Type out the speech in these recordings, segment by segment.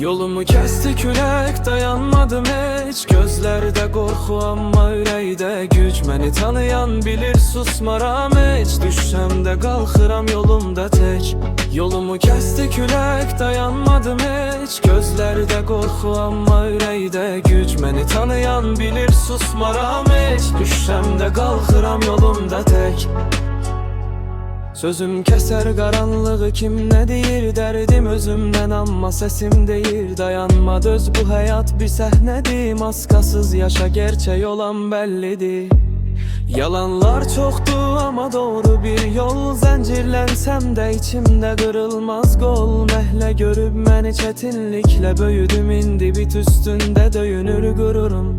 Yolumu kesti külək, dayanmadım heç. Gözlərdə qorxu, amma ürəkdə güc. Məni tanıyan bilir, susmaram heç. Düşsəm də qalxıram yolumda tək. Yolumu kesti külək, dayanmadım heç. Gözlərdə qorxu, amma ürəkdə güc. Məni tanıyan bilir, susmaram heç. Düşsəm də qalxıram yolumda tək. Sözüm kəsər qaranlığı, kim nə deyir, dərdim özümdən, amma səsim deyir. Dayanma döz, bu həyat bir səhnədir. Maskasız yaşa, gerçək olan bəllidir. Yalanlar çoxdur, amma doğru bir yol. Zəncirlənsəm də içimdə qırılmaz qol. Məhlə görüb məni çətinliklə böyüdüm. İndi bit üstündə döyünür qururum.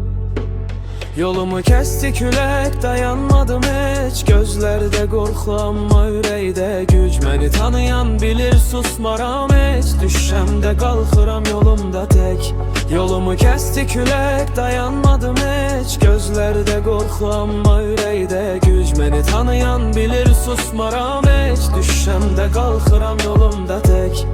Yolumu kesti külək, dayanmadım heç. Gözlərdə qorxu, amma ürəkdə güc. Məni tanıyan bilir, susmaram heç. Düşsəm də qalxıram yolumda tək. Yolumu kesti külək, dayanmadım heç. Gözlərdə qorxu, amma ürəkdə güc. Məni tanıyan bilir, susmaram heç. Düşsəm də qalxıram yolumda tək.